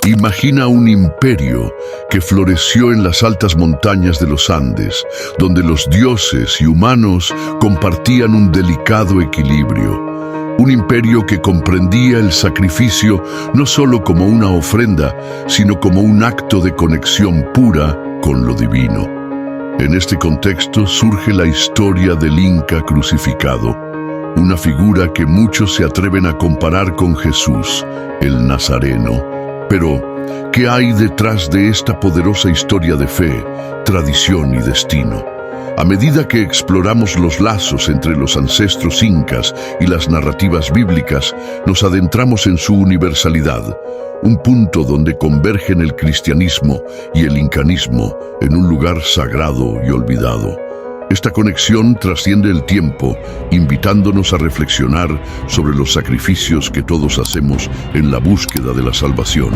Imagina un imperio que floreció en las altas montañas de los Andes, donde los dioses y humanos compartían un delicado equilibrio. Un imperio que comprendía el sacrificio no solo como una ofrenda, sino como un acto de conexión pura con lo divino. En este contexto surge la historia del Inca crucificado, una figura que muchos se atreven a comparar con Jesús, el Nazareno. Pero, ¿qué hay detrás de esta poderosa historia de fe, tradición y destino? A medida que exploramos los lazos entre los ancestros incas y las narrativas bíblicas, nos adentramos en su universalidad, un punto donde convergen el cristianismo y el incanismo en un lugar sagrado y olvidado. Esta conexión trasciende el tiempo, invitándonos a reflexionar sobre los sacrificios que todos hacemos en la búsqueda de la salvación.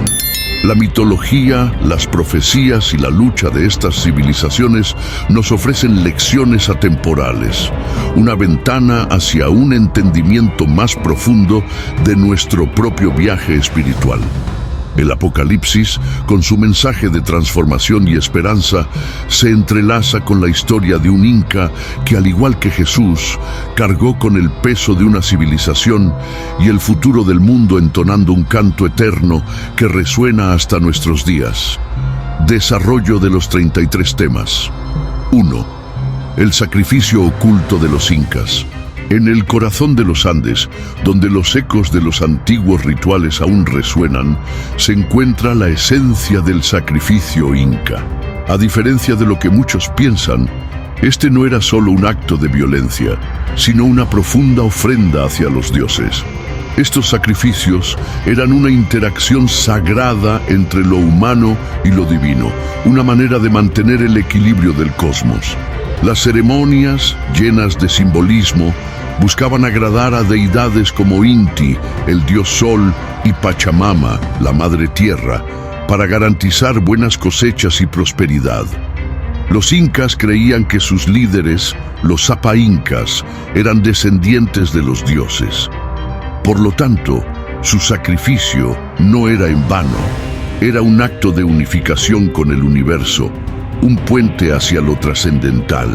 La mitología, las profecías y la lucha de estas civilizaciones nos ofrecen lecciones atemporales, una ventana hacia un entendimiento más profundo de nuestro propio viaje espiritual. El Apocalipsis, con su mensaje de transformación y esperanza, se entrelaza con la historia de un Inca que, al igual que Jesús, cargó con el peso de una civilización y el futuro del mundo entonando un canto eterno que resuena hasta nuestros días. Desarrollo de los 33 temas. 1. El sacrificio oculto de los incas. En el corazón de los Andes, donde los ecos de los antiguos rituales aún resuenan, se encuentra la esencia del sacrificio inca. A diferencia de lo que muchos piensan, este no era solo un acto de violencia, sino una profunda ofrenda hacia los dioses. Estos sacrificios eran una interacción sagrada entre lo humano y lo divino, una manera de mantener el equilibrio del cosmos. Las ceremonias, llenas de simbolismo, buscaban agradar a deidades como Inti, el dios Sol, y Pachamama, la madre tierra, para garantizar buenas cosechas y prosperidad. Los incas creían que sus líderes, los Zapa Incas, eran descendientes de los dioses. Por lo tanto, su sacrificio no era en vano, era un acto de unificación con el universo, un puente hacia lo trascendental.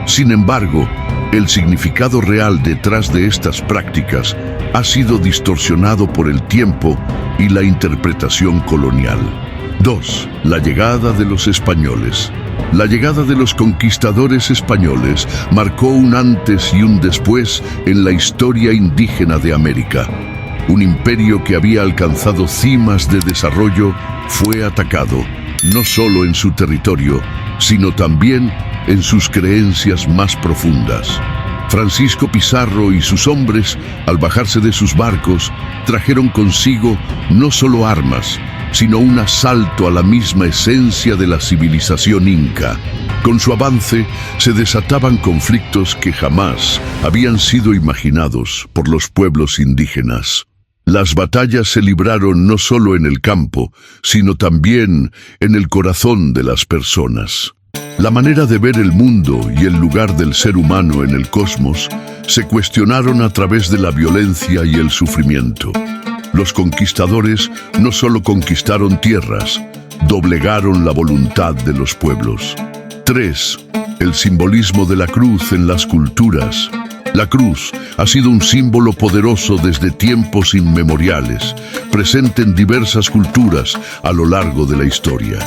Sin embargo, el significado real detrás de estas prácticas ha sido distorsionado por el tiempo y la interpretación colonial. 2. La llegada de los españoles. La llegada de los conquistadores españoles marcó un antes y un después en la historia indígena de América. Un imperio que había alcanzado cimas de desarrollo fue atacado, no solo en su territorio, sino también en sus creencias más profundas. Francisco Pizarro y sus hombres, al bajarse de sus barcos, trajeron consigo no solo armas, sino un asalto a la misma esencia de la civilización inca. Con su avance, se desataban conflictos que jamás habían sido imaginados por los pueblos indígenas. Las batallas se libraron no solo en el campo, sino también en el corazón de las personas. La manera de ver el mundo y el lugar del ser humano en el cosmos se cuestionaron a través de la violencia y el sufrimiento. Los conquistadores no solo conquistaron tierras, doblegaron la voluntad de los pueblos. 3. El simbolismo de la cruz en las culturas. La cruz ha sido un símbolo poderoso desde tiempos inmemoriales, presente en diversas culturas a lo largo de la historia.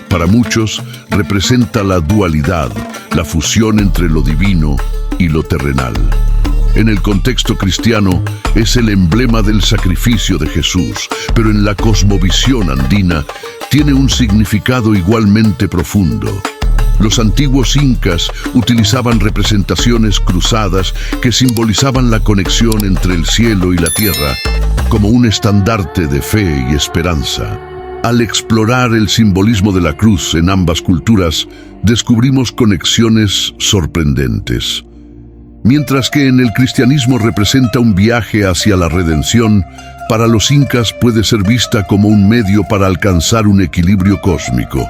Para muchos, representa la dualidad, la fusión entre lo divino y lo terrenal. En el contexto cristiano, es el emblema del sacrificio de Jesús, pero en la cosmovisión andina, tiene un significado igualmente profundo. Los antiguos incas utilizaban representaciones cruzadas que simbolizaban la conexión entre el cielo y la tierra, como un estandarte de fe y esperanza. Al explorar el simbolismo de la cruz en ambas culturas, descubrimos conexiones sorprendentes. Mientras que en el cristianismo representa un viaje hacia la redención, para los incas puede ser vista como un medio para alcanzar un equilibrio cósmico.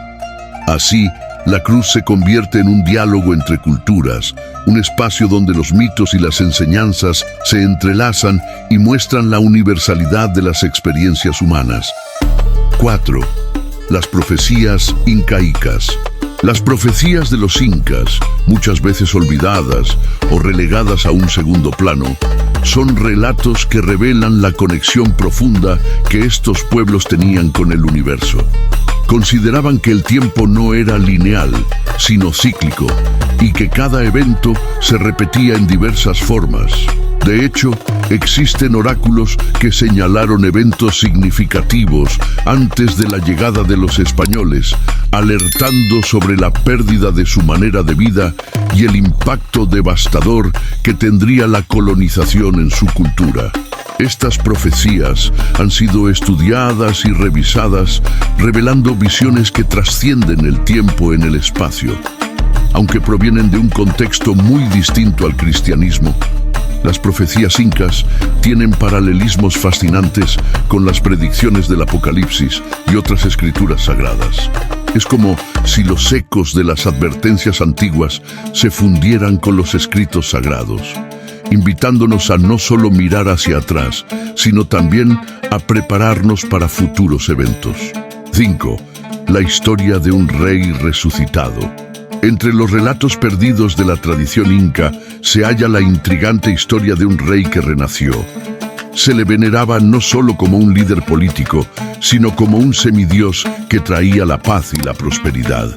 Así, la cruz se convierte en un diálogo entre culturas, un espacio donde los mitos y las enseñanzas se entrelazan y muestran la universalidad de las experiencias humanas. 4. Las profecías incaicas. Las profecías de los incas, muchas veces olvidadas o relegadas a un segundo plano, son relatos que revelan la conexión profunda que estos pueblos tenían con el universo. Consideraban que el tiempo no era lineal, sino cíclico, y que cada evento se repetía en diversas formas. De hecho, existen oráculos que señalaron eventos significativos antes de la llegada de los españoles, alertando sobre la pérdida de su manera de vida y el impacto devastador que tendría la colonización en su cultura. Estas profecías han sido estudiadas y revisadas, revelando visiones que trascienden el tiempo en el espacio. Aunque provienen de un contexto muy distinto al cristianismo, las profecías incas tienen paralelismos fascinantes con las predicciones del Apocalipsis y otras escrituras sagradas. Es como si los ecos de las advertencias antiguas se fundieran con los escritos sagrados, invitándonos a no solo mirar hacia atrás, sino también a prepararnos para futuros eventos. 5. La historia de un rey resucitado. Entre los relatos perdidos de la tradición inca se halla la intrigante historia de un rey que renació. Se le veneraba no solo como un líder político, sino como un semidios que traía la paz y la prosperidad.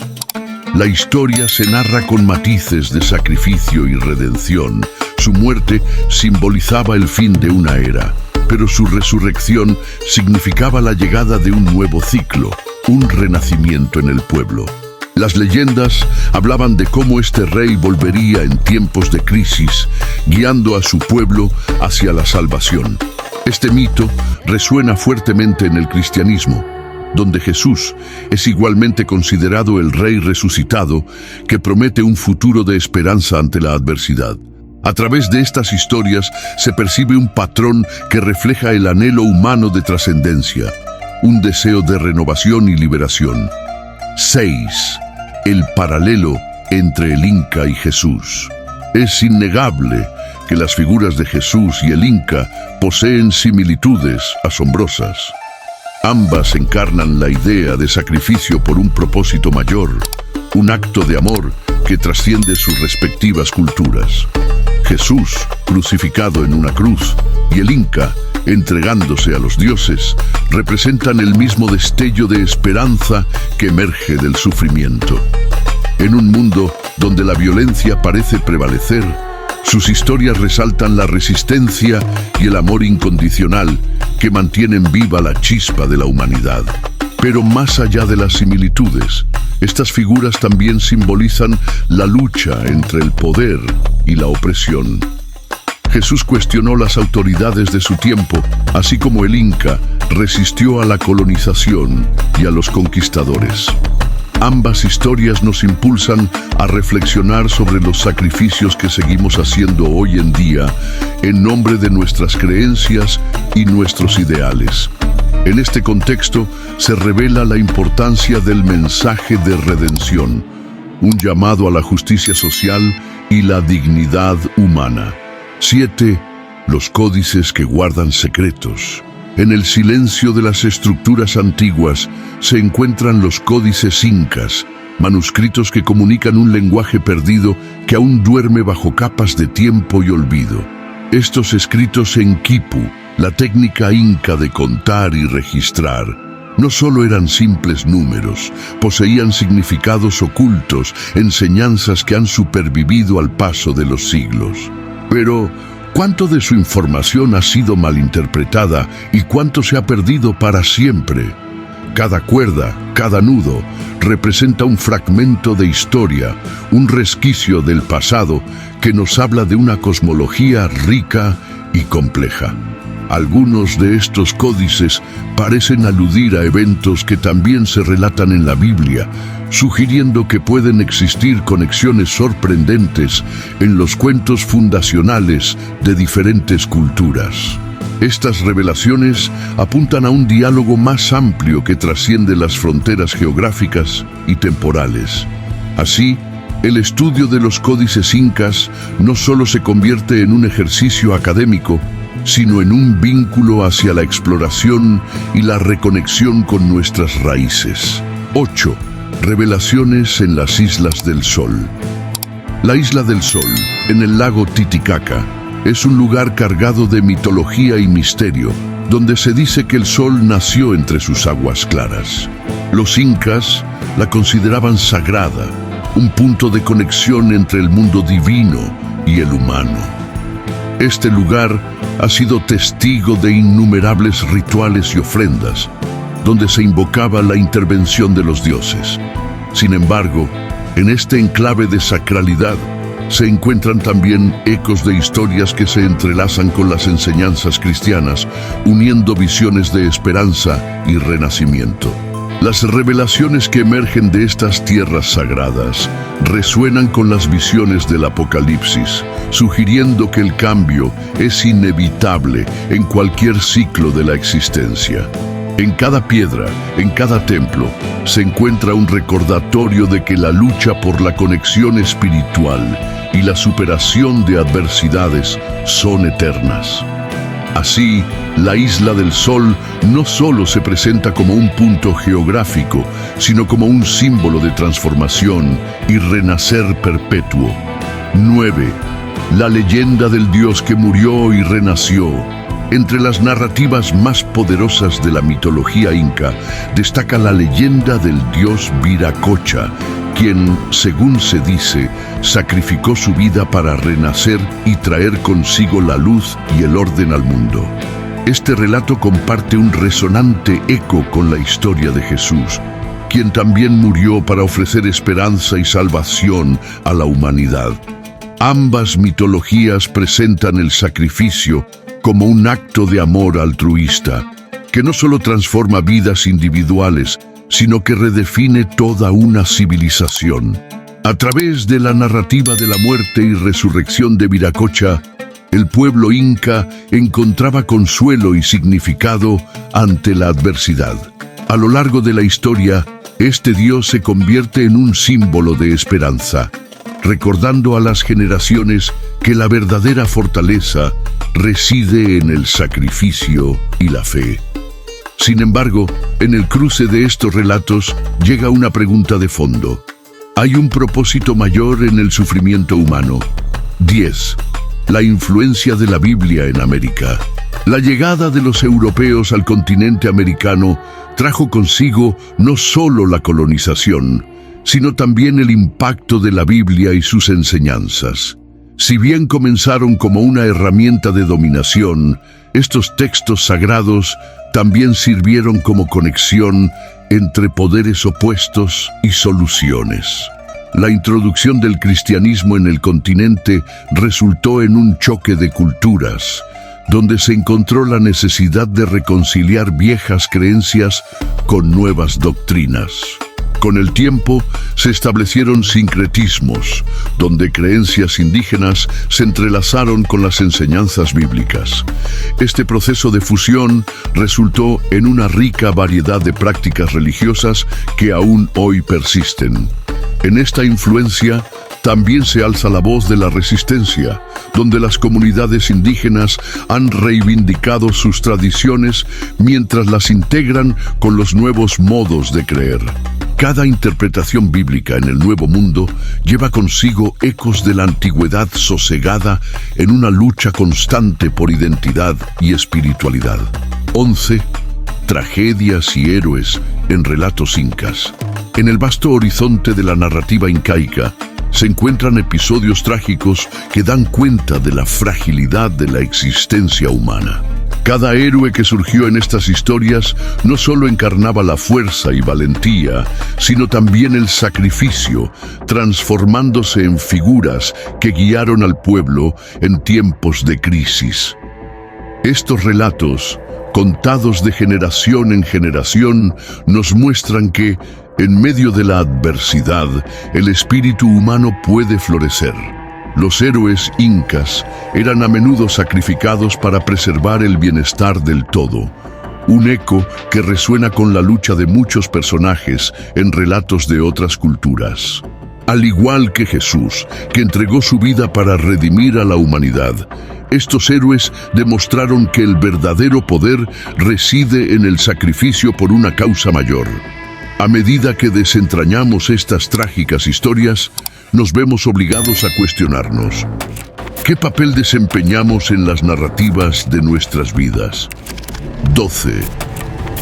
La historia se narra con matices de sacrificio y redención. Su muerte simbolizaba el fin de una era, pero su resurrección significaba la llegada de un nuevo ciclo, un renacimiento en el pueblo. Las leyendas hablaban de cómo este rey volvería en tiempos de crisis, guiando a su pueblo hacia la salvación. Este mito resuena fuertemente en el cristianismo, donde Jesús es igualmente considerado el rey resucitado que promete un futuro de esperanza ante la adversidad. A través de estas historias se percibe un patrón que refleja el anhelo humano de trascendencia, un deseo de renovación y liberación. 6. El paralelo entre el Inca y Jesús. Es innegable que las figuras de Jesús y el Inca poseen similitudes asombrosas. Ambas encarnan la idea de sacrificio por un propósito mayor, un acto de amor que trasciende sus respectivas culturas. Jesús, crucificado en una cruz, y el Inca, entregándose a los dioses, representan el mismo destello de esperanza que emerge del sufrimiento. En un mundo donde la violencia parece prevalecer, sus historias resaltan la resistencia y el amor incondicional que mantienen viva la chispa de la humanidad. Pero más allá de las similitudes, estas figuras también simbolizan la lucha entre el poder y la opresión. Jesús cuestionó las autoridades de su tiempo, así como el Inca resistió a la colonización y a los conquistadores. Ambas historias nos impulsan a reflexionar sobre los sacrificios que seguimos haciendo hoy en día en nombre de nuestras creencias y nuestros ideales. En este contexto se revela la importancia del mensaje de redención, un llamado a la justicia social y la dignidad humana. 7. Los códices que guardan secretos. En el silencio de las estructuras antiguas se encuentran los códices incas, manuscritos que comunican un lenguaje perdido que aún duerme bajo capas de tiempo y olvido. Estos escritos en quipu, la técnica inca de contar y registrar, no solo eran simples números, poseían significados ocultos, enseñanzas que han supervivido al paso de los siglos. Pero ¿cuánto de su información ha sido malinterpretada y cuánto se ha perdido para siempre? Cada cuerda, cada nudo, representa un fragmento de historia, un resquicio del pasado que nos habla de una cosmología rica y compleja. Algunos de estos códices parecen aludir a eventos que también se relatan en la Biblia, sugiriendo que pueden existir conexiones sorprendentes en los cuentos fundacionales de diferentes culturas. Estas revelaciones apuntan a un diálogo más amplio que trasciende las fronteras geográficas y temporales. Así, el estudio de los códices incas no solo se convierte en un ejercicio académico, sino en un vínculo hacia la exploración y la reconexión con nuestras raíces. 8. Revelaciones en las Islas del Sol. La Isla del Sol, en el lago Titicaca, es un lugar cargado de mitología y misterio, donde se dice que el sol nació entre sus aguas claras. Los incas la consideraban sagrada, un punto de conexión entre el mundo divino y el humano. Este lugar ha sido testigo de innumerables rituales y ofrendas, donde se invocaba la intervención de los dioses. Sin embargo, en este enclave de sacralidad se encuentran también ecos de historias que se entrelazan con las enseñanzas cristianas, uniendo visiones de esperanza y renacimiento. Las revelaciones que emergen de estas tierras sagradas resuenan con las visiones del Apocalipsis, sugiriendo que el cambio es inevitable en cualquier ciclo de la existencia. En cada piedra, en cada templo, se encuentra un recordatorio de que la lucha por la conexión espiritual y la superación de adversidades son eternas. Así, la Isla del Sol no solo se presenta como un punto geográfico, sino como un símbolo de transformación y renacer perpetuo. 9. La leyenda del Dios que murió y renació. Entre las narrativas más poderosas de la mitología inca, destaca la leyenda del dios Viracocha, quien, según se dice, sacrificó su vida para renacer y traer consigo la luz y el orden al mundo. Este relato comparte un resonante eco con la historia de Jesús, quien también murió para ofrecer esperanza y salvación a la humanidad. Ambas mitologías presentan el sacrificio como un acto de amor altruista, que no solo transforma vidas individuales, sino que redefine toda una civilización. A través de la narrativa de la muerte y resurrección de Viracocha, el pueblo inca encontraba consuelo y significado ante la adversidad. A lo largo de la historia, este dios se convierte en un símbolo de esperanza, recordando a las generaciones que la verdadera fortaleza reside en el sacrificio y la fe. Sin embargo, en el cruce de estos relatos llega una pregunta de fondo. ¿Hay un propósito mayor en el sufrimiento humano? 10. La influencia de la Biblia en América. La llegada de los europeos al continente americano trajo consigo no solo la colonización, sino también el impacto de la Biblia y sus enseñanzas. Si bien comenzaron como una herramienta de dominación, estos textos sagrados también sirvieron como conexión entre poderes opuestos y soluciones. La introducción del cristianismo en el continente resultó en un choque de culturas, donde se encontró la necesidad de reconciliar viejas creencias con nuevas doctrinas. Con el tiempo se establecieron sincretismos, donde creencias indígenas se entrelazaron con las enseñanzas bíblicas. Este proceso de fusión resultó en una rica variedad de prácticas religiosas que aún hoy persisten. En esta influencia también se alza la voz de la resistencia, donde las comunidades indígenas han reivindicado sus tradiciones mientras las integran con los nuevos modos de creer. Cada interpretación bíblica en el Nuevo Mundo lleva consigo ecos de la antigüedad sosegada en una lucha constante por identidad y espiritualidad. 11. Tragedias y héroes en relatos incas. En el vasto horizonte de la narrativa incaica se encuentran episodios trágicos que dan cuenta de la fragilidad de la existencia humana. Cada héroe que surgió en estas historias no solo encarnaba la fuerza y valentía, sino también el sacrificio, transformándose en figuras que guiaron al pueblo en tiempos de crisis. Estos relatos, contados de generación en generación, nos muestran que, en medio de la adversidad, el espíritu humano puede florecer. Los héroes incas eran a menudo sacrificados para preservar el bienestar del todo, un eco que resuena con la lucha de muchos personajes en relatos de otras culturas. Al igual que Jesús, que entregó su vida para redimir a la humanidad, Estos héroes demostraron que el verdadero poder reside en el sacrificio por una causa mayor. A medida que desentrañamos estas trágicas historias, nos vemos obligados a cuestionarnos: ¿qué papel desempeñamos en las narrativas de nuestras vidas? 12.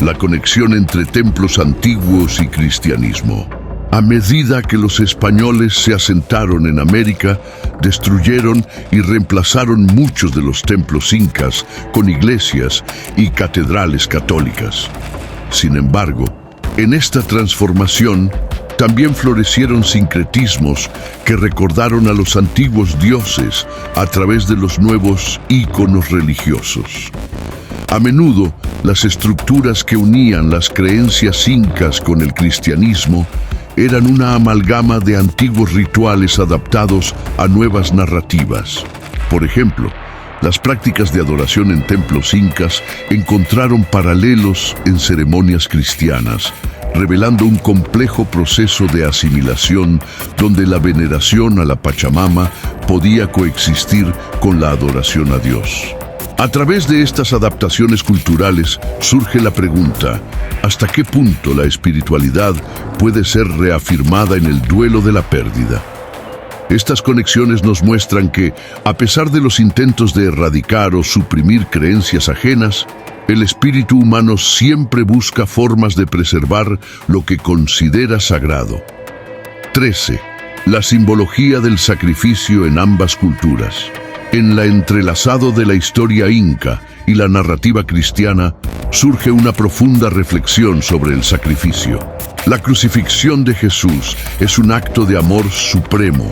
La conexión entre templos antiguos y cristianismo. A medida que los españoles se asentaron en América, destruyeron y reemplazaron muchos de los templos incas con iglesias y catedrales católicas. Sin embargo, en esta transformación también florecieron sincretismos que recordaron a los antiguos dioses a través de los nuevos íconos religiosos. A menudo, las estructuras que unían las creencias incas con el cristianismo eran una amalgama de antiguos rituales adaptados a nuevas narrativas. Por ejemplo, las prácticas de adoración en templos incas encontraron paralelos en ceremonias cristianas, revelando un complejo proceso de asimilación donde la veneración a la Pachamama podía coexistir con la adoración a Dios. A través de estas adaptaciones culturales surge la pregunta: ¿hasta qué punto la espiritualidad puede ser reafirmada en el duelo de la pérdida? Estas conexiones nos muestran que, a pesar de los intentos de erradicar o suprimir creencias ajenas, el espíritu humano siempre busca formas de preservar lo que considera sagrado. 13. La simbología del sacrificio en ambas culturas. En la entrelazado de la historia inca y la narrativa cristiana, surge una profunda reflexión sobre el sacrificio. La crucifixión de Jesús es un acto de amor supremo,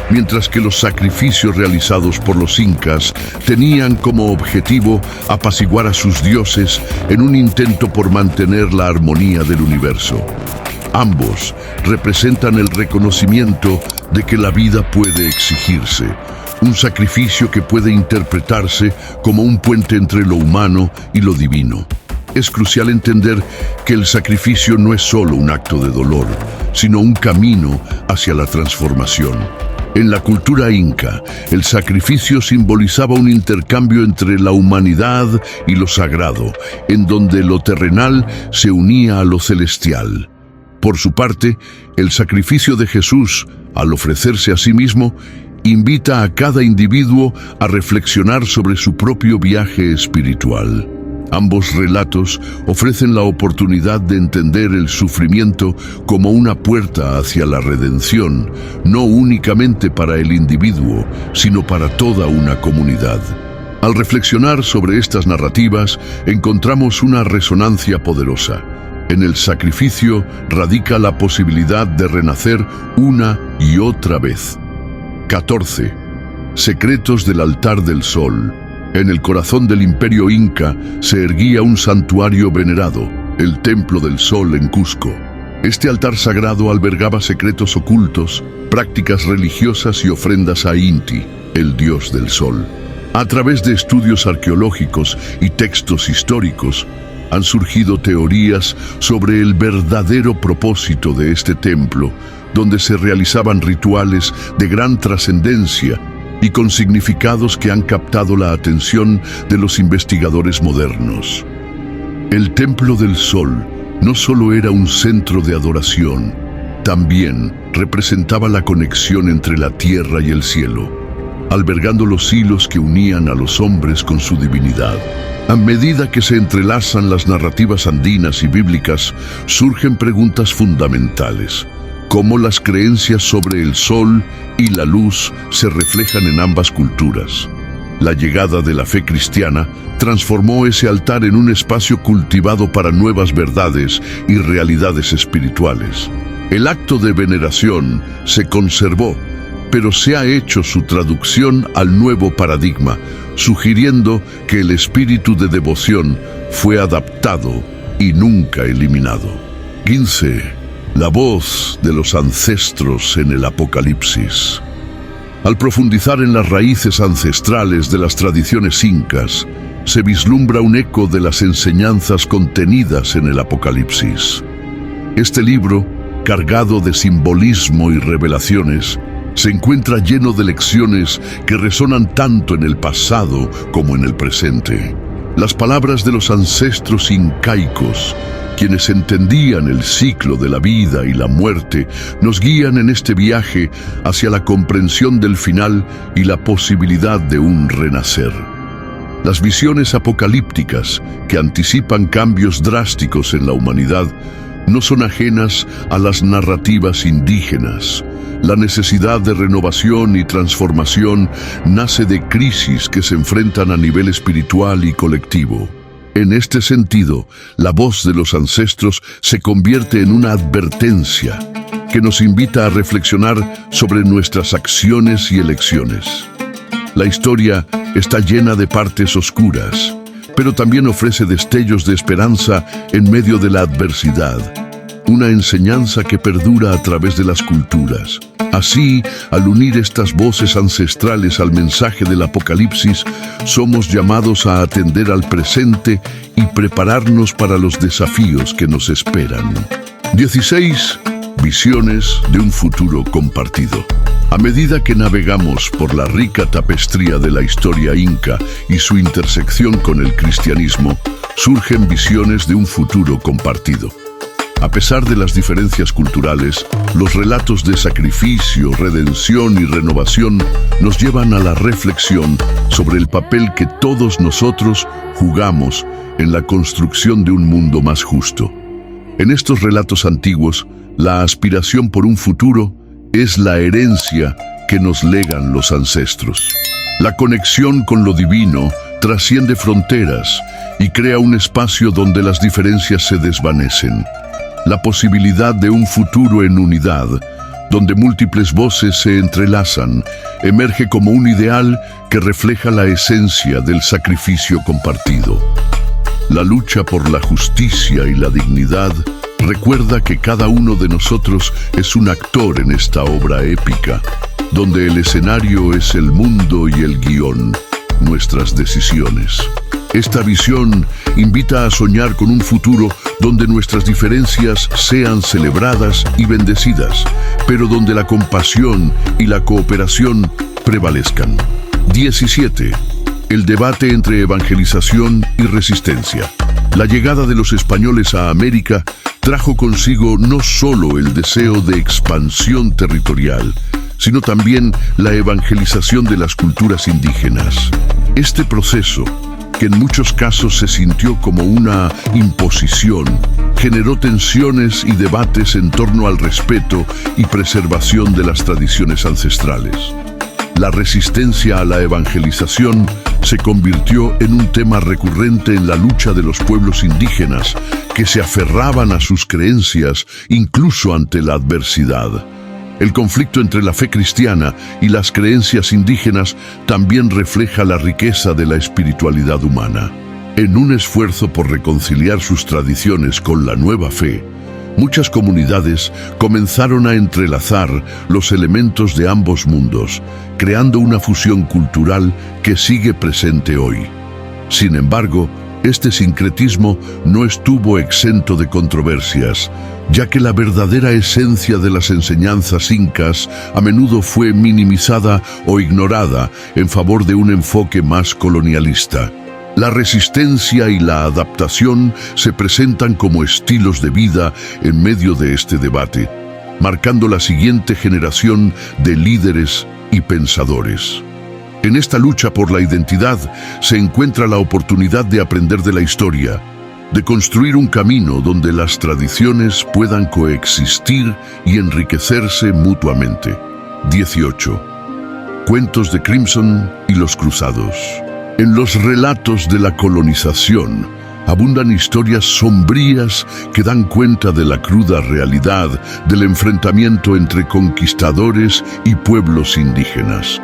mientras que los sacrificios realizados por los incas tenían como objetivo apaciguar a sus dioses en un intento por mantener la armonía del universo. Ambos representan el reconocimiento de que la vida puede exigirse, un sacrificio que puede interpretarse como un puente entre lo humano y lo divino. Es crucial entender que el sacrificio no es solo un acto de dolor, sino un camino hacia la transformación. En la cultura inca, el sacrificio simbolizaba un intercambio entre la humanidad y lo sagrado, en donde lo terrenal se unía a lo celestial. Por su parte, el sacrificio de Jesús, al ofrecerse a sí mismo, invita a cada individuo a reflexionar sobre su propio viaje espiritual. Ambos relatos ofrecen la oportunidad de entender el sufrimiento como una puerta hacia la redención, no únicamente para el individuo, sino para toda una comunidad. Al reflexionar sobre estas narrativas, encontramos una resonancia poderosa. En el sacrificio radica la posibilidad de renacer una y otra vez. 14. Secretos del altar del sol. En el corazón del imperio inca se erguía un santuario venerado, el Templo del Sol en Cusco. Este altar sagrado albergaba secretos ocultos, prácticas religiosas y ofrendas a Inti, el dios del sol. A través de estudios arqueológicos y textos históricos, han surgido teorías sobre el verdadero propósito de este templo, donde se realizaban rituales de gran trascendencia y con significados que han captado la atención de los investigadores modernos. El Templo del Sol no solo era un centro de adoración, también representaba la conexión entre la tierra y el cielo, albergando los hilos que unían a los hombres con su divinidad. A medida que se entrelazan las narrativas andinas y bíblicas, surgen preguntas fundamentales: ¿cómo las creencias sobre el sol y la luz se reflejan en ambas culturas? La llegada de la fe cristiana transformó ese altar en un espacio cultivado para nuevas verdades y realidades espirituales. El acto de veneración se conservó, pero se ha hecho su traducción al nuevo paradigma, sugiriendo que el espíritu de devoción fue adaptado y nunca eliminado. 15. La voz de los ancestros en el Apocalipsis. Al profundizar en las raíces ancestrales de las tradiciones incas, se vislumbra un eco de las enseñanzas contenidas en el Apocalipsis. Este libro, cargado de simbolismo y revelaciones, se encuentra lleno de lecciones que resonan tanto en el pasado como en el presente. Las palabras de los ancestros incaicos, quienes entendían el ciclo de la vida y la muerte, nos guían en este viaje hacia la comprensión del final y la posibilidad de un renacer. Las visiones apocalípticas, que anticipan cambios drásticos en la humanidad, no son ajenas a las narrativas indígenas. La necesidad de renovación y transformación nace de crisis que se enfrentan a nivel espiritual y colectivo. En este sentido, la voz de los ancestros se convierte en una advertencia que nos invita a reflexionar sobre nuestras acciones y elecciones. La historia está llena de partes oscuras, pero también ofrece destellos de esperanza en medio de la adversidad, una enseñanza que perdura a través de las culturas. Así, al unir estas voces ancestrales al mensaje del Apocalipsis, somos llamados a atender al presente y prepararnos para los desafíos que nos esperan. 16. Visiones de un futuro compartido. A medida que navegamos por la rica tapestría de la historia inca y su intersección con el cristianismo, surgen visiones de un futuro compartido. A pesar de las diferencias culturales, los relatos de sacrificio, redención y renovación nos llevan a la reflexión sobre el papel que todos nosotros jugamos en la construcción de un mundo más justo. En estos relatos antiguos, la aspiración por un futuro es la herencia que nos legan los ancestros. La conexión con lo divino trasciende fronteras y crea un espacio donde las diferencias se desvanecen. La posibilidad de un futuro en unidad, donde múltiples voces se entrelazan, emerge como un ideal que refleja la esencia del sacrificio compartido. La lucha por la justicia y la dignidad recuerda que cada uno de nosotros es un actor en esta obra épica, donde el escenario es el mundo y el guión, nuestras decisiones. Esta visión invita a soñar con un futuro donde nuestras diferencias sean celebradas y bendecidas, pero donde la compasión y la cooperación prevalezcan. 17. El debate entre evangelización y resistencia. La llegada de los españoles a América trajo consigo no solo el deseo de expansión territorial, sino también la evangelización de las culturas indígenas. Este proceso, que en muchos casos se sintió como una imposición, generó tensiones y debates en torno al respeto y preservación de las tradiciones ancestrales. La resistencia a la evangelización se convirtió en un tema recurrente en la lucha de los pueblos indígenas, que se aferraban a sus creencias incluso ante la adversidad. El conflicto entre la fe cristiana y las creencias indígenas también refleja la riqueza de la espiritualidad humana. En un esfuerzo por reconciliar sus tradiciones con la nueva fe, muchas comunidades comenzaron a entrelazar los elementos de ambos mundos, creando una fusión cultural que sigue presente hoy. Sin embargo, este sincretismo no estuvo exento de controversias, ya que la verdadera esencia de las enseñanzas incas a menudo fue minimizada o ignorada en favor de un enfoque más colonialista. La resistencia y la adaptación se presentan como estilos de vida en medio de este debate, marcando la siguiente generación de líderes y pensadores. En esta lucha por la identidad se encuentra la oportunidad de aprender de la historia, de construir un camino donde las tradiciones puedan coexistir y enriquecerse mutuamente. 18. Cuentos de Crimson y los Cruzados. En los relatos de la colonización abundan historias sombrías que dan cuenta de la cruda realidad del enfrentamiento entre conquistadores y pueblos indígenas.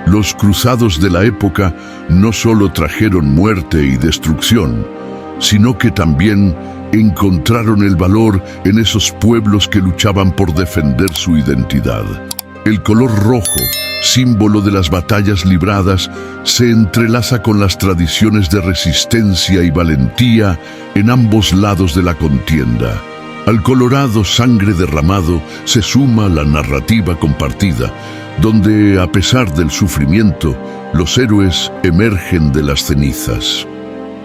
Los cruzados de la época no solo trajeron muerte y destrucción, sino que también encontraron el valor en esos pueblos que luchaban por defender su identidad. El color rojo, símbolo de las batallas libradas, se entrelaza con las tradiciones de resistencia y valentía en ambos lados de la contienda. Al colorado sangre derramado se suma la narrativa compartida, donde, a pesar del sufrimiento, los héroes emergen de las cenizas.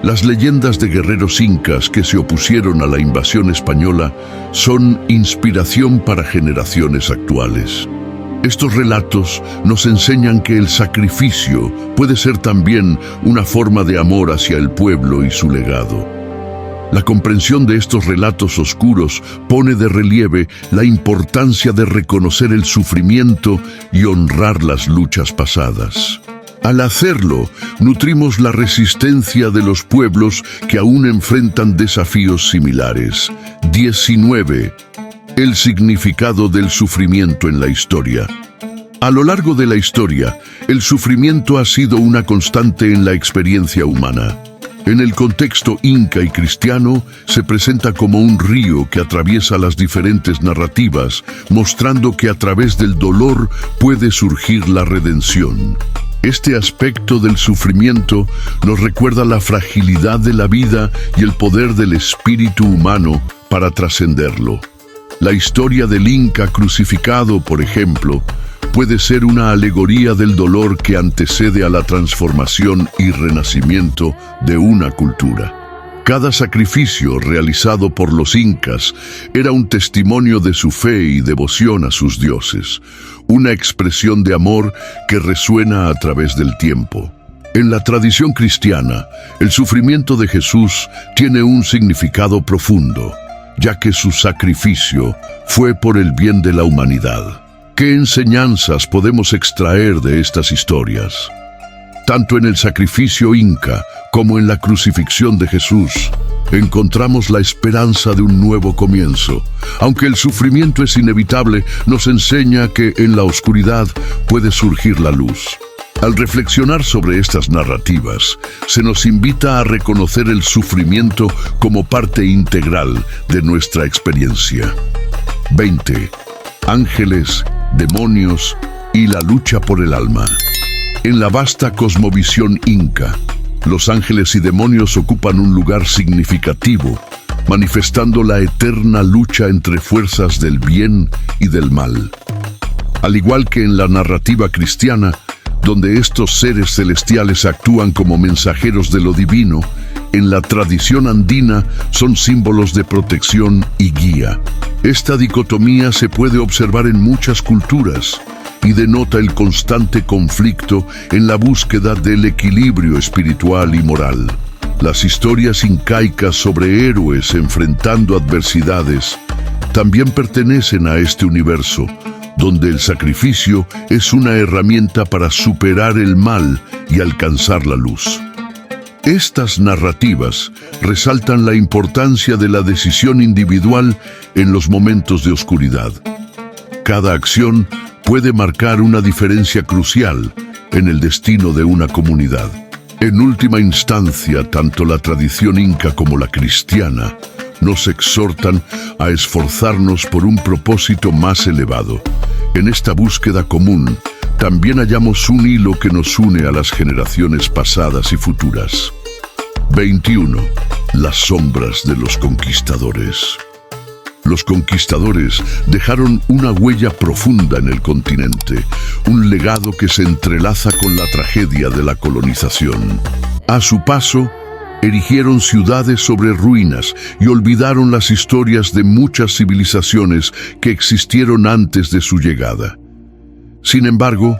Las leyendas de guerreros incas que se opusieron a la invasión española son inspiración para generaciones actuales. Estos relatos nos enseñan que el sacrificio puede ser también una forma de amor hacia el pueblo y su legado. La comprensión de estos relatos oscuros pone de relieve la importancia de reconocer el sufrimiento y honrar las luchas pasadas. Al hacerlo, nutrimos la resistencia de los pueblos que aún enfrentan desafíos similares. 19. El significado del sufrimiento en la historia. A lo largo de la historia, el sufrimiento ha sido una constante en la experiencia humana. En el contexto inca y cristiano, se presenta como un río que atraviesa las diferentes narrativas, mostrando que a través del dolor puede surgir la redención. Este aspecto del sufrimiento nos recuerda la fragilidad de la vida y el poder del espíritu humano para trascenderlo. La historia del Inca crucificado, por ejemplo, puede ser una alegoría del dolor que antecede a la transformación y renacimiento de una cultura. Cada sacrificio realizado por los incas era un testimonio de su fe y devoción a sus dioses, una expresión de amor que resuena a través del tiempo. En la tradición cristiana, el sufrimiento de Jesús tiene un significado profundo, ya que su sacrificio fue por el bien de la humanidad. ¿Qué enseñanzas podemos extraer de estas historias? Tanto en el sacrificio inca como en la crucifixión de Jesús, encontramos la esperanza de un nuevo comienzo. Aunque el sufrimiento es inevitable, nos enseña que en la oscuridad puede surgir la luz. Al reflexionar sobre estas narrativas, se nos invita a reconocer el sufrimiento como parte integral de nuestra experiencia. 20. Ángeles, demonios y la lucha por el alma. En la vasta cosmovisión inca, los ángeles y demonios ocupan un lugar significativo, manifestando la eterna lucha entre fuerzas del bien y del mal. Al igual que en la narrativa cristiana, donde estos seres celestiales actúan como mensajeros de lo divino, en la tradición andina son símbolos de protección y guía. Esta dicotomía se puede observar en muchas culturas y denota el constante conflicto en la búsqueda del equilibrio espiritual y moral. Las historias incaicas sobre héroes enfrentando adversidades también pertenecen a este universo, donde el sacrificio es una herramienta para superar el mal y alcanzar la luz. Estas narrativas resaltan la importancia de la decisión individual en los momentos de oscuridad. Cada acción puede marcar una diferencia crucial en el destino de una comunidad. En última instancia, tanto la tradición inca como la cristiana nos exhortan a esforzarnos por un propósito más elevado. En esta búsqueda común, también hallamos un hilo que nos une a las generaciones pasadas y futuras. 21. Las sombras de los conquistadores. Los conquistadores dejaron una huella profunda en el continente, un legado que se entrelaza con la tragedia de la colonización. A su paso, erigieron ciudades sobre ruinas y olvidaron las historias de muchas civilizaciones que existieron antes de su llegada. Sin embargo,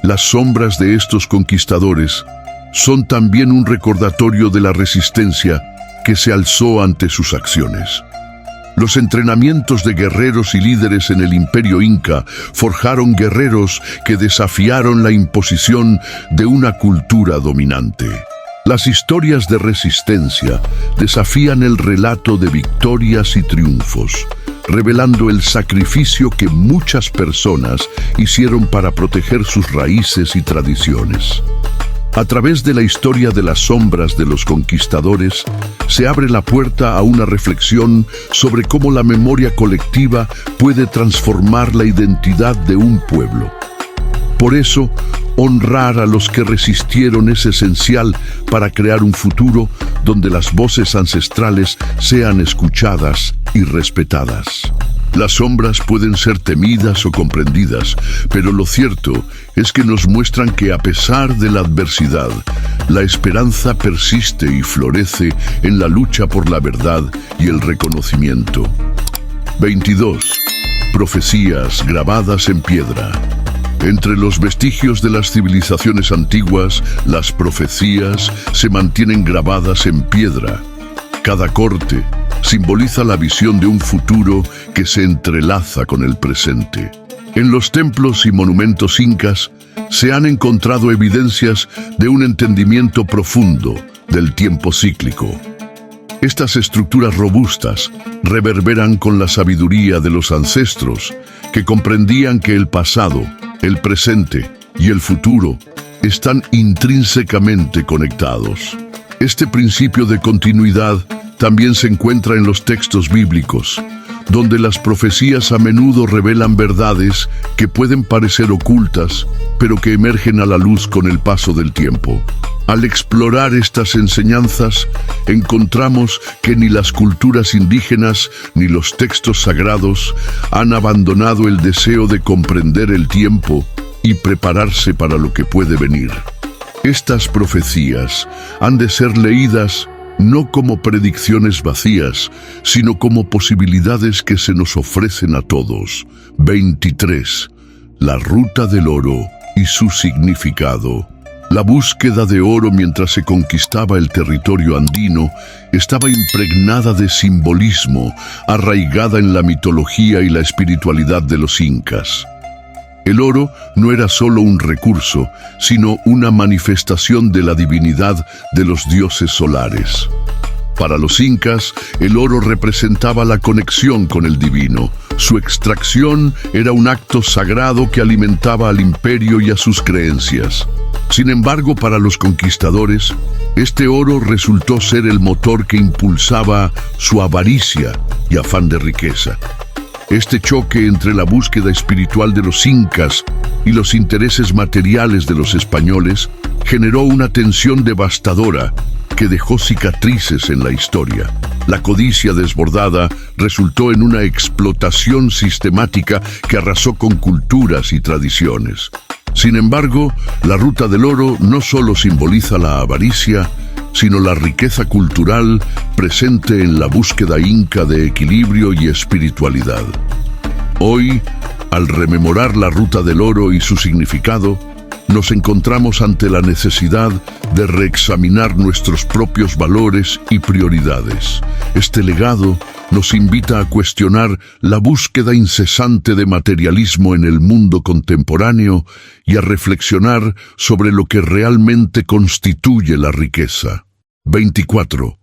las sombras de estos conquistadores son también un recordatorio de la resistencia que se alzó ante sus acciones. Los entrenamientos de guerreros y líderes en el Imperio Inca forjaron guerreros que desafiaron la imposición de una cultura dominante. Las historias de resistencia desafían el relato de victorias y triunfos, revelando el sacrificio que muchas personas hicieron para proteger sus raíces y tradiciones. A través de la historia de las sombras de los conquistadores, se abre la puerta a una reflexión sobre cómo la memoria colectiva puede transformar la identidad de un pueblo. Por eso, Honrar a los que resistieron es esencial para crear un futuro donde las voces ancestrales sean escuchadas y respetadas. Las sombras pueden ser temidas o comprendidas, pero lo cierto es que nos muestran que a pesar de la adversidad, la esperanza persiste y florece en la lucha por la verdad y el reconocimiento. 22. Profecías grabadas en piedra. Entre los vestigios de las civilizaciones antiguas, las profecías se mantienen grabadas en piedra. Cada corte simboliza la visión de un futuro que se entrelaza con el presente. En los templos y monumentos incas se han encontrado evidencias de un entendimiento profundo del tiempo cíclico. Estas estructuras robustas reverberan con la sabiduría de los ancestros, que comprendían que el pasado, el presente y el futuro están intrínsecamente conectados. Este principio de continuidad también se encuentra en los textos bíblicos, donde las profecías a menudo revelan verdades que pueden parecer ocultas, pero que emergen a la luz con el paso del tiempo. Al explorar estas enseñanzas, encontramos que ni las culturas indígenas ni los textos sagrados han abandonado el deseo de comprender el tiempo y prepararse para lo que puede venir. Estas profecías han de ser leídas no como predicciones vacías, sino como posibilidades que se nos ofrecen a todos. 23. La ruta del oro y su significado. La búsqueda de oro mientras se conquistaba el territorio andino estaba impregnada de simbolismo, arraigada en la mitología y la espiritualidad de los incas. El oro no era solo un recurso, sino una manifestación de la divinidad de los dioses solares. Para los incas, el oro representaba la conexión con el divino. Su extracción era un acto sagrado que alimentaba al imperio y a sus creencias. Sin embargo, para los conquistadores, este oro resultó ser el motor que impulsaba su avaricia y afán de riqueza. Este choque entre la búsqueda espiritual de los incas y los intereses materiales de los españoles generó una tensión devastadora que dejó cicatrices en la historia. La codicia desbordada resultó en una explotación sistemática que arrasó con culturas y tradiciones. Sin embargo, la ruta del oro no solo simboliza la avaricia, sino la riqueza cultural presente en la búsqueda inca de equilibrio y espiritualidad. Hoy, al rememorar la ruta del oro y su significado, nos encontramos ante la necesidad de reexaminar nuestros propios valores y prioridades. Este legado nos invita a cuestionar la búsqueda incesante de materialismo en el mundo contemporáneo y a reflexionar sobre lo que realmente constituye la riqueza. 24.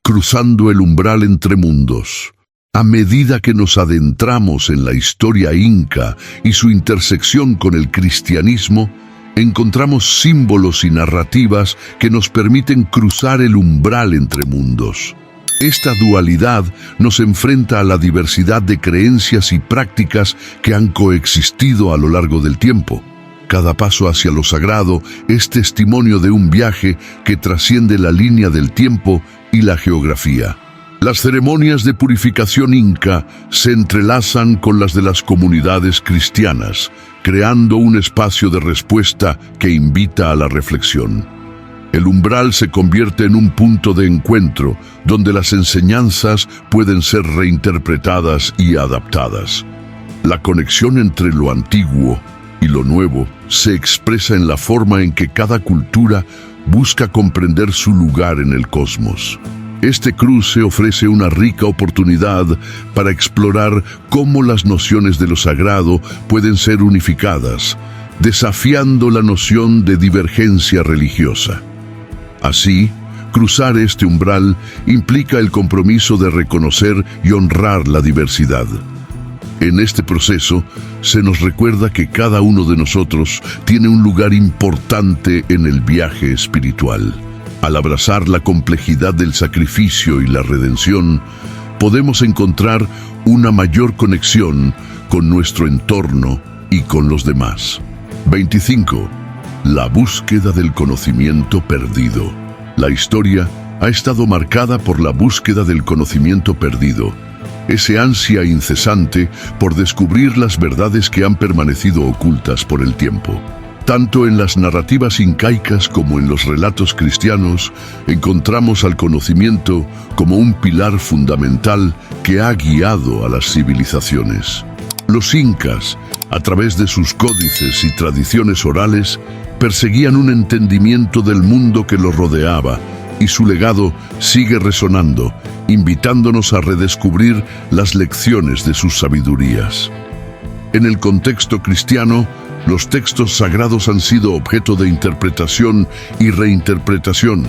Cruzando el umbral entre mundos. A medida que nos adentramos en la historia inca y su intersección con el cristianismo, encontramos símbolos y narrativas que nos permiten cruzar el umbral entre mundos. Esta dualidad nos enfrenta a la diversidad de creencias y prácticas que han coexistido a lo largo del tiempo. Cada paso hacia lo sagrado es testimonio de un viaje que trasciende la línea del tiempo y la geografía. Las ceremonias de purificación inca se entrelazan con las de las comunidades cristianas, creando un espacio de respuesta que invita a la reflexión. El umbral se convierte en un punto de encuentro donde las enseñanzas pueden ser reinterpretadas y adaptadas. La conexión entre lo antiguo y lo nuevo se expresa en la forma en que cada cultura busca comprender su lugar en el cosmos. Este cruce ofrece una rica oportunidad para explorar cómo las nociones de lo sagrado pueden ser unificadas, desafiando la noción de divergencia religiosa. Así, cruzar este umbral implica el compromiso de reconocer y honrar la diversidad. En este proceso, se nos recuerda que cada uno de nosotros tiene un lugar importante en el viaje espiritual. Al abrazar la complejidad del sacrificio y la redención, podemos encontrar una mayor conexión con nuestro entorno y con los demás. 25. La búsqueda del conocimiento perdido. La historia ha estado marcada por la búsqueda del conocimiento perdido, ese ansia incesante por descubrir las verdades que han permanecido ocultas por el tiempo. Tanto en las narrativas incaicas como en los relatos cristianos, encontramos al conocimiento como un pilar fundamental que ha guiado a las civilizaciones. Los incas, a través de sus códices y tradiciones orales, perseguían un entendimiento del mundo que los rodeaba, y su legado sigue resonando, invitándonos a redescubrir las lecciones de sus sabidurías. En el contexto cristiano, los textos sagrados han sido objeto de interpretación y reinterpretación,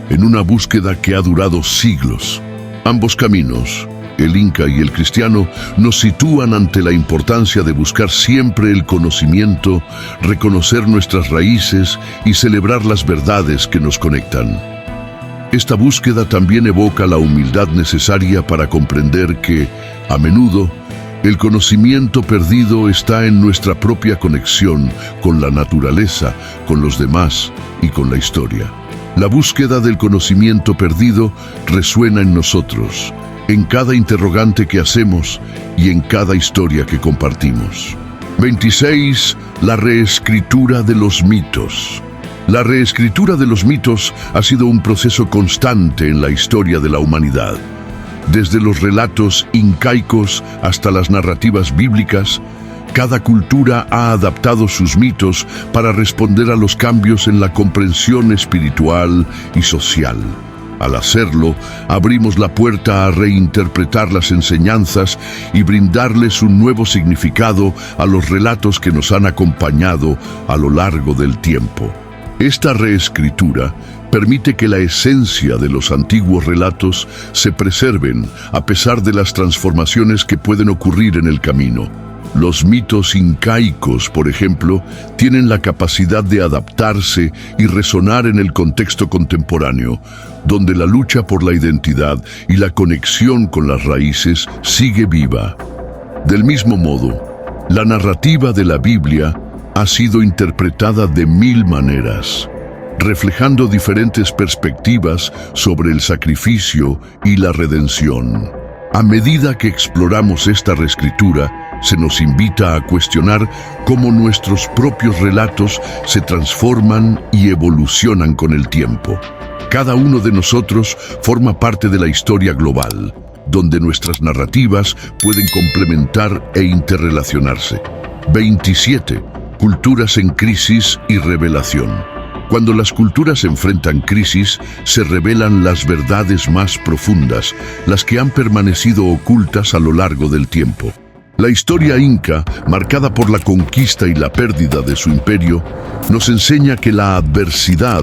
en una búsqueda que ha durado siglos. Ambos caminos, el inca y el cristiano, nos sitúan ante la importancia de buscar siempre el conocimiento, reconocer nuestras raíces y celebrar las verdades que nos conectan. Esta búsqueda también evoca la humildad necesaria para comprender que, a menudo, el conocimiento perdido está en nuestra propia conexión con la naturaleza, con los demás y con la historia. La búsqueda del conocimiento perdido resuena en nosotros, en cada interrogante que hacemos y en cada historia que compartimos. 26. La reescritura de los mitos. La reescritura de los mitos ha sido un proceso constante en la historia de la humanidad. Desde los relatos incaicos hasta las narrativas bíblicas, cada cultura ha adaptado sus mitos para responder a los cambios en la comprensión espiritual y social. Al hacerlo, abrimos la puerta a reinterpretar las enseñanzas y brindarles un nuevo significado a los relatos que nos han acompañado a lo largo del tiempo. Esta reescritura permite que la esencia de los antiguos relatos se preserven a pesar de las transformaciones que pueden ocurrir en el camino. Los mitos incaicos, por ejemplo, tienen la capacidad de adaptarse y resonar en el contexto contemporáneo, donde la lucha por la identidad y la conexión con las raíces sigue viva. Del mismo modo, la narrativa de la Biblia ha sido interpretada de 1000 maneras, reflejando diferentes perspectivas sobre el sacrificio y la redención. A medida que exploramos esta reescritura, se nos invita a cuestionar cómo nuestros propios relatos se transforman y evolucionan con el tiempo. Cada uno de nosotros forma parte de la historia global, donde nuestras narrativas pueden complementar e interrelacionarse. 27. Culturas en crisis y revelación. Cuando las culturas enfrentan crisis, se revelan las verdades más profundas, las que han permanecido ocultas a lo largo del tiempo. La historia inca, marcada por la conquista y la pérdida de su imperio, nos enseña que la adversidad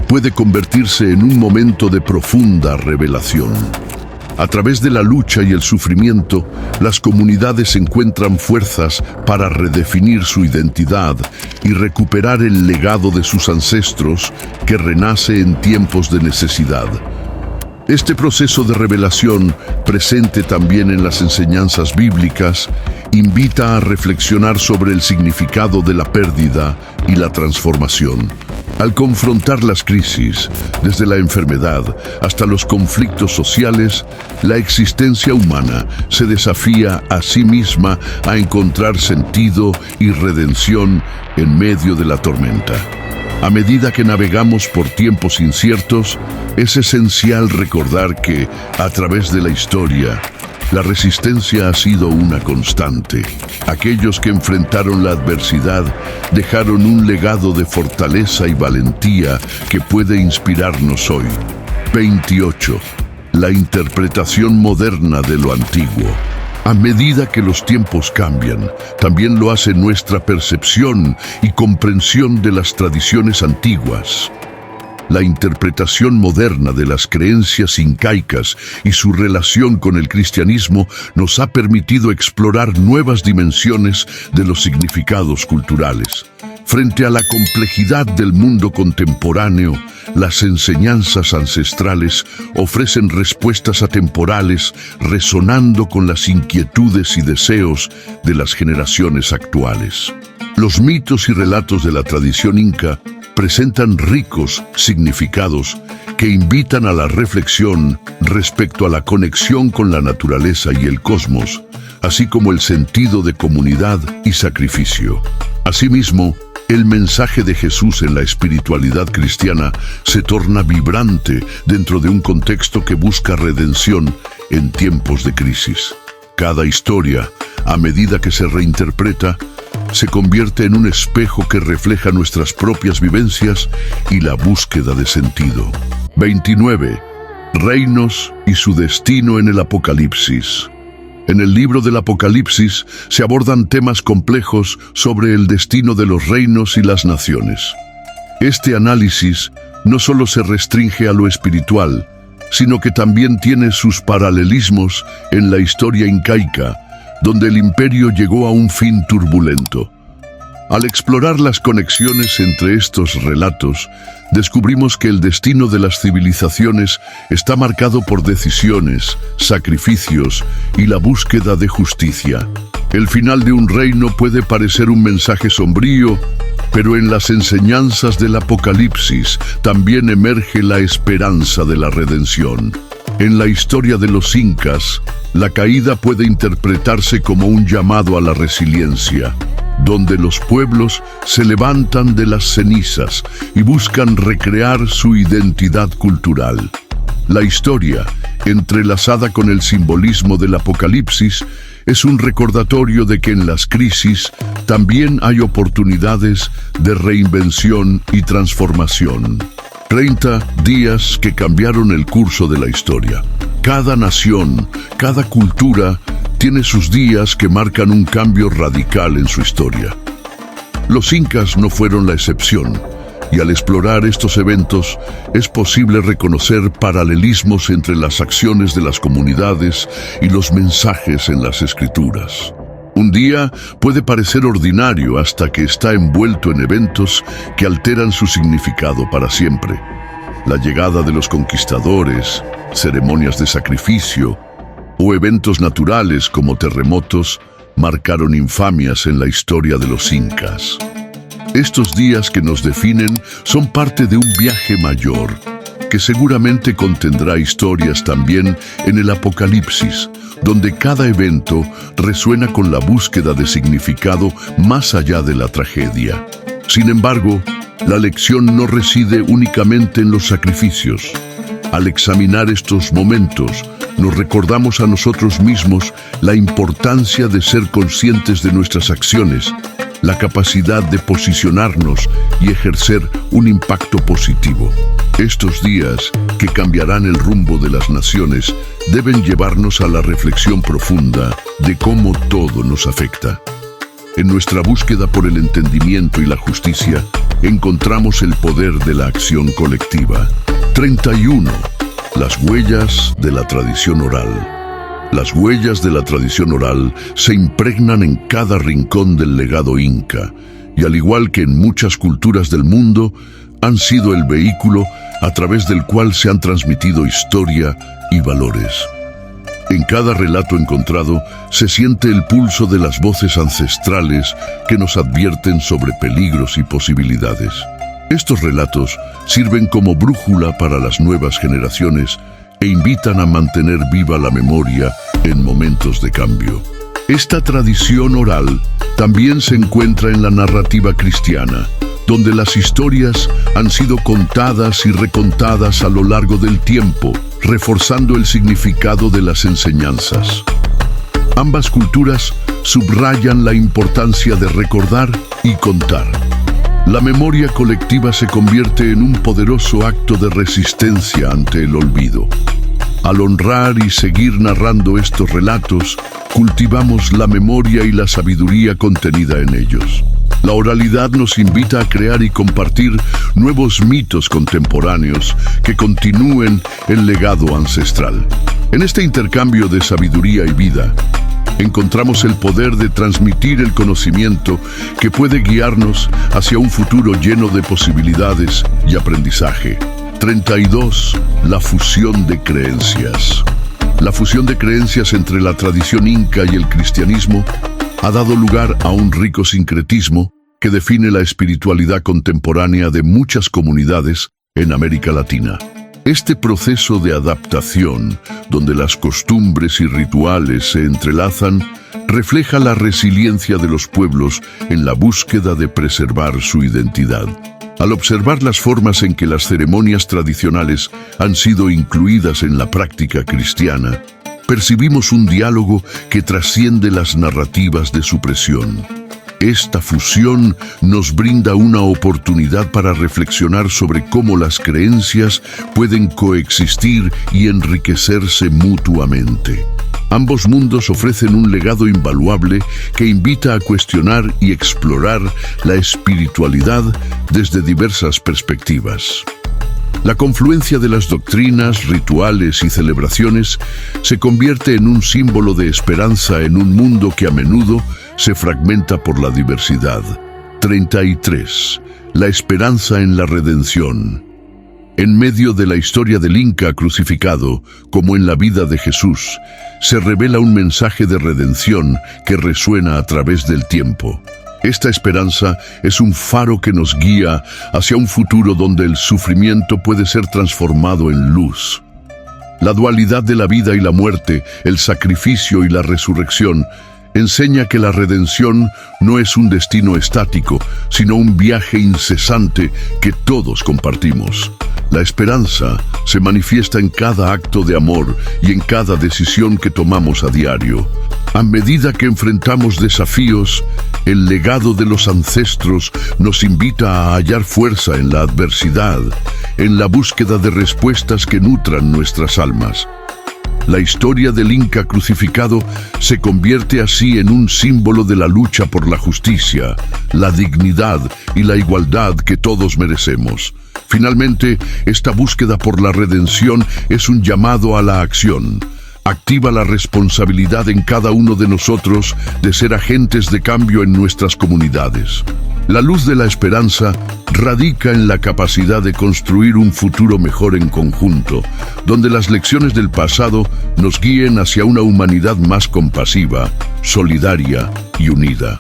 puede convertirse en un momento de profunda revelación. A través de la lucha y el sufrimiento, las comunidades encuentran fuerzas para redefinir su identidad y recuperar el legado de sus ancestros que renace en tiempos de necesidad. Este proceso de revelación, presente también en las enseñanzas bíblicas, invita a reflexionar sobre el significado de la pérdida y la transformación. Al confrontar las crisis, desde la enfermedad hasta los conflictos sociales, la existencia humana se desafía a sí misma a encontrar sentido y redención en medio de la tormenta. A medida que navegamos por tiempos inciertos, es esencial recordar que, a través de la historia, la resistencia ha sido una constante. Aquellos que enfrentaron la adversidad dejaron un legado de fortaleza y valentía que puede inspirarnos hoy. 28. La interpretación moderna de lo antiguo. A medida que los tiempos cambian, también lo hace nuestra percepción y comprensión de las tradiciones antiguas. La interpretación moderna de las creencias incaicas y su relación con el cristianismo nos ha permitido explorar nuevas dimensiones de los significados culturales. Frente a la complejidad del mundo contemporáneo, las enseñanzas ancestrales ofrecen respuestas atemporales, resonando con las inquietudes y deseos de las generaciones actuales. Los mitos y relatos de la tradición inca presentan ricos significados que invitan a la reflexión respecto a la conexión con la naturaleza y el cosmos, así como el sentido de comunidad y sacrificio. Asimismo, el mensaje de Jesús en la espiritualidad cristiana se torna vibrante dentro de un contexto que busca redención en tiempos de crisis. Cada historia, a medida que se reinterpreta, se convierte en un espejo que refleja nuestras propias vivencias y la búsqueda de sentido. 29. Reinos y su destino en el Apocalipsis. En el libro del Apocalipsis se abordan temas complejos sobre el destino de los reinos y las naciones. Este análisis no solo se restringe a lo espiritual, sino que también tiene sus paralelismos en la historia incaica, donde el imperio llegó a un fin turbulento. Al explorar las conexiones entre estos relatos, descubrimos que el destino de las civilizaciones está marcado por decisiones, sacrificios y la búsqueda de justicia. El final de un reino puede parecer un mensaje sombrío, pero en las enseñanzas del Apocalipsis también emerge la esperanza de la redención. En la historia de los incas, la caída puede interpretarse como un llamado a la resiliencia, donde los pueblos se levantan de las cenizas y buscan recrear su identidad cultural. La historia, entrelazada con el simbolismo del Apocalipsis, es un recordatorio de que en las crisis también hay oportunidades de reinvención y transformación. 30 días que cambiaron el curso de la historia. Cada nación, cada cultura tiene sus días que marcan un cambio radical en su historia. Los incas no fueron la excepción, y al explorar estos eventos es posible reconocer paralelismos entre las acciones de las comunidades y los mensajes en las escrituras. Un día puede parecer ordinario hasta que está envuelto en eventos que alteran su significado para siempre. La llegada de los conquistadores, ceremonias de sacrificio o eventos naturales como terremotos marcaron infamias en la historia de los incas. Estos días que nos definen son parte de un viaje mayor, que seguramente contendrá historias también en el Apocalipsis, donde cada evento resuena con la búsqueda de significado más allá de la tragedia. Sin embargo, la lección no reside únicamente en los sacrificios. Al examinar estos momentos, nos recordamos a nosotros mismos la importancia de ser conscientes de nuestras acciones, la capacidad de posicionarnos y ejercer un impacto positivo. Estos días, que cambiarán el rumbo de las naciones, deben llevarnos a la reflexión profunda de cómo todo nos afecta. En nuestra búsqueda por el entendimiento y la justicia, encontramos el poder de la acción colectiva. 31. Las huellas de la tradición oral. Las huellas de la tradición oral se impregnan en cada rincón del legado inca, y al igual que en muchas culturas del mundo, han sido el vehículo a través del cual se han transmitido historia y valores. En cada relato encontrado se siente el pulso de las voces ancestrales que nos advierten sobre peligros y posibilidades. Estos relatos sirven como brújula para las nuevas generaciones e invitan a mantener viva la memoria en momentos de cambio. Esta tradición oral también se encuentra en la narrativa cristiana, donde las historias han sido contadas y recontadas a lo largo del tiempo, reforzando el significado de las enseñanzas. Ambas culturas subrayan la importancia de recordar y contar. La memoria colectiva se convierte en un poderoso acto de resistencia ante el olvido. Al honrar y seguir narrando estos relatos, cultivamos la memoria y la sabiduría contenida en ellos. La oralidad nos invita a crear y compartir nuevos mitos contemporáneos que continúen el legado ancestral. En este intercambio de sabiduría y vida, encontramos el poder de transmitir el conocimiento que puede guiarnos hacia un futuro lleno de posibilidades y aprendizaje. 32. La fusión de creencias. La fusión de creencias entre la tradición inca y el cristianismo ha dado lugar a un rico sincretismo que define la espiritualidad contemporánea de muchas comunidades en América Latina. Este proceso de adaptación, donde las costumbres y rituales se entrelazan, refleja la resiliencia de los pueblos en la búsqueda de preservar su identidad. Al observar las formas en que las ceremonias tradicionales han sido incluidas en la práctica cristiana, percibimos un diálogo que trasciende las narrativas de supresión. Esta fusión nos brinda una oportunidad para reflexionar sobre cómo las creencias pueden coexistir y enriquecerse mutuamente. Ambos mundos ofrecen un legado invaluable que invita a cuestionar y explorar la espiritualidad desde diversas perspectivas. La confluencia de las doctrinas, rituales y celebraciones se convierte en un símbolo de esperanza en un mundo que a menudo se fragmenta por la diversidad. 33. La esperanza en la redención. En medio de la historia del Inca crucificado, como en la vida de Jesús, se revela un mensaje de redención que resuena a través del tiempo. Esta esperanza es un faro que nos guía hacia un futuro donde el sufrimiento puede ser transformado en luz. La dualidad de la vida y la muerte, el sacrificio y la resurrección, enseña que la redención no es un destino estático, sino un viaje incesante que todos compartimos. La esperanza se manifiesta en cada acto de amor y en cada decisión que tomamos a diario. A medida que enfrentamos desafíos, el legado de los ancestros nos invita a hallar fuerza en la adversidad, en la búsqueda de respuestas que nutran nuestras almas. La historia del Inca crucificado se convierte así en un símbolo de la lucha por la justicia, la dignidad y la igualdad que todos merecemos. Finalmente, esta búsqueda por la redención es un llamado a la acción. Activa la responsabilidad en cada uno de nosotros de ser agentes de cambio en nuestras comunidades. La luz de la esperanza radica en la capacidad de construir un futuro mejor en conjunto, donde las lecciones del pasado nos guíen hacia una humanidad más compasiva, solidaria y unida.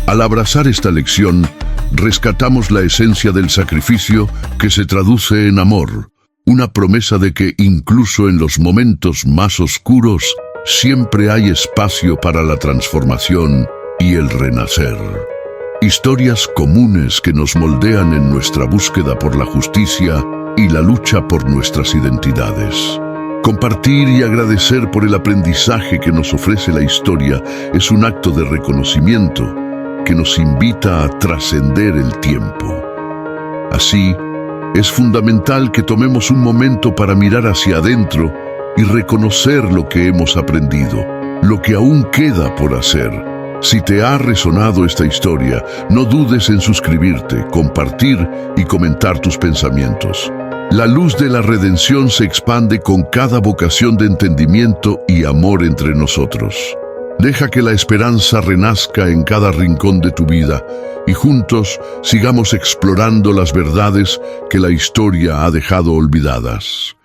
Al abrazar esta lección, rescatamos la esencia del sacrificio que se traduce en amor, una promesa de que incluso en los momentos más oscuros siempre hay espacio para la transformación y el renacer. Historias comunes que nos moldean en nuestra búsqueda por la justicia y la lucha por nuestras identidades. Compartir y agradecer por el aprendizaje que nos ofrece la historia es un acto de reconocimiento que nos invita a trascender el tiempo. Así, es fundamental que tomemos un momento para mirar hacia adentro y reconocer lo que hemos aprendido, lo que aún queda por hacer. Si te ha resonado esta historia, no dudes en suscribirte, compartir y comentar tus pensamientos. La luz de la redención se expande con cada vocación de entendimiento y amor entre nosotros. Deja que la esperanza renazca en cada rincón de tu vida y juntos sigamos explorando las verdades que la historia ha dejado olvidadas.